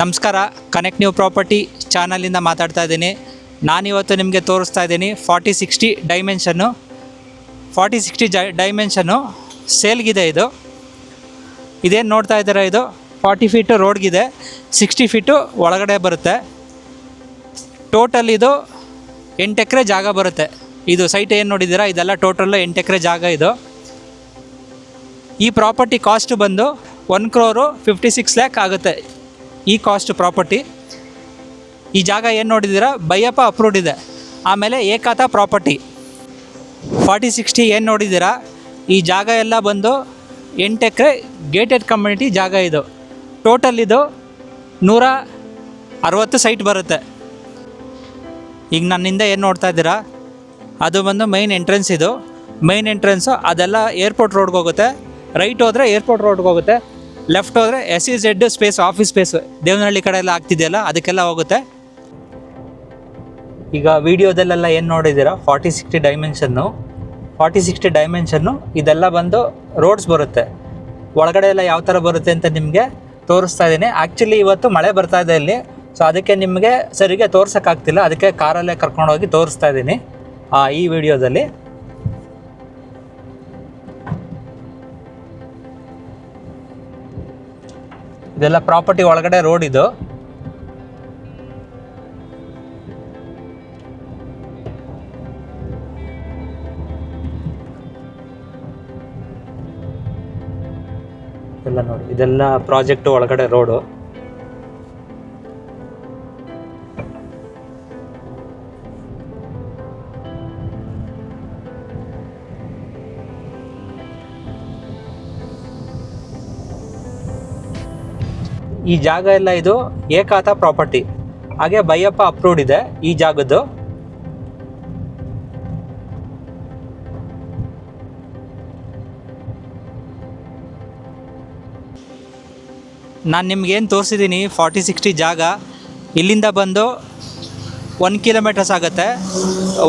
ನಮಸ್ಕಾರ, connect new property ಚಾನಲಿಂದ ಮಾತಾಡ್ತಾ ಇದ್ದೀನಿ. ನಾನಿವತ್ತು ನಿಮಗೆ ತೋರಿಸ್ತಾ ಇದ್ದೀನಿ 40-60 ಡೈಮೆನ್ಷನ್ನು. 40-60 ಡೈಮೆನ್ಷನ್ನು ಸೇಲ್ಗಿದೆ. ಇದೇನು ನೋಡ್ತಾ ಇದ್ದೀರಾ, ಇದು 40 ಫೀಟು ರೋಡ್ಗಿದೆ, 60 ಫೀಟು ಒಳಗಡೆ ಬರುತ್ತೆ. ಟೋಟಲ್ ಇದು 8 ಎಕರೆ ಜಾಗ ಬರುತ್ತೆ. ಇದು ಸೈಟ್ ಏನು ನೋಡಿದ್ದೀರಾ, ಇದೆಲ್ಲ ಟೋಟಲ್ಲು 8 ಎಕರೆ ಜಾಗ. ಇದು ಈ ಪ್ರಾಪರ್ಟಿ ಕಾಸ್ಟ್ ಬಂದು 1,56 lakh ಆಗುತ್ತೆ. ಈ ಕಾಸ್ಟ್ ಪ್ರಾಪರ್ಟಿ. ಈ ಜಾಗ ಏನು ನೋಡಿದ್ದೀರಾ, ಬೈಯಪ್ಪ ಅಪ್ರೂವ್ಡ್ ಇದೆ. ಆಮೇಲೆ ಏಕಾತ ಪ್ರಾಪರ್ಟಿ. 40-60 ಏನು ನೋಡಿದ್ದೀರಾ, ಈ ಜಾಗ ಎಲ್ಲ ಬಂದು 8 ಎಕರೆ ಗೇಟೆಡ್ ಕಮ್ಯುನಿಟಿ ಜಾಗ. ಇದು ಟೋಟಲ್ ಇದು 160 ಸೈಟ್ ಬರುತ್ತೆ. ಈಗ ನನ್ನಿಂದ ಏನು ನೋಡ್ತಾ ಇದ್ದೀರಾ, ಅದು ಬಂದು ಮೈನ್ ಎಂಟ್ರೆನ್ಸ್. ಇದು ಮೈನ್ ಎಂಟ್ರೆನ್ಸು. ಅದೆಲ್ಲ ಏರ್ಪೋರ್ಟ್ ರೋಡ್ಗೆ ಹೋಗುತ್ತೆ. ರೈಟ್ ಹೋದರೆ ಏರ್ಪೋರ್ಟ್ ರೋಡ್ಗೆ ಹೋಗುತ್ತೆ, ಲೆಫ್ಟ್ ಹೋದರೆ SEZ space, office space, Devanahalli ಕಡೆ ಎಲ್ಲ ಆಗ್ತಿದೆಯಲ್ಲ ಅದಕ್ಕೆಲ್ಲ ಹೋಗುತ್ತೆ. ಈಗ ವಿಡಿಯೋದಲ್ಲೆಲ್ಲ ಏನು ನೋಡಿದ್ದೀರಾ, 40-60 ಡೈಮೆನ್ಷನ್ನು. 40-60 ಡೈಮೆನ್ಷನ್ನು ಇದೆಲ್ಲ ಬಂದು ರೋಡ್ಸ್ ಬರುತ್ತೆ. ಒಳಗಡೆ ಎಲ್ಲ ಯಾವ ಥರ ಬರುತ್ತೆ ಅಂತ ನಿಮಗೆ ತೋರಿಸ್ತಾ ಇದ್ದೀನಿ. ಆ್ಯಕ್ಚುಲಿ ಇವತ್ತು ಮಳೆ ಬರ್ತಾ ಇದೆ ಇಲ್ಲಿ, ಸೊ ಅದಕ್ಕೆ ನಿಮಗೆ ಸರಿಗೆ ತೋರ್ಸೋಕ್ಕಾಗ್ತಿಲ್ಲ. ಅದಕ್ಕೆ ಕಾರಲ್ಲೇ ಕರ್ಕೊಂಡೋಗಿ ತೋರಿಸ್ತಾ ಇದ್ದೀನಿ ಈ ವಿಡಿಯೋದಲ್ಲಿ. ಇದೆಲ್ಲ ಪ್ರಾಪರ್ಟಿ ಒಳಗಡೆ ರೋಡ್. ಇದು ಎಲ್ಲ ನೋಡಿ, ಇದೆಲ್ಲ ಪ್ರಾಜೆಕ್ಟ್ ಒಳಗಡೆ ರೋಡು. ಈ ಜಾಗ ಎಲ್ಲ ಇದು ಏಕಾತ ಪ್ರಾಪರ್ಟಿ. ಹಾಗೆ ಬೈಯಪ್ಪ ಅಪ್ರೂವ್ಡ್ ಇದೆ ಈ ಜಾಗದ್ದು. ನಾನು ನಿಮ್ಗೇನು ತೋರಿಸಿದ್ದೀನಿ 40-60 ಜಾಗ, ಇಲ್ಲಿಂದ ಬಂದು 1 ಕಿಲೋಮೀಟರ್ಸ್ ಆಗುತ್ತೆ.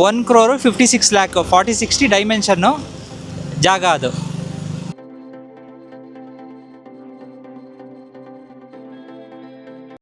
1,56 lakh 40-60 ಡೈಮೆನ್ಷನ್ನು ಜಾಗ ಅದು.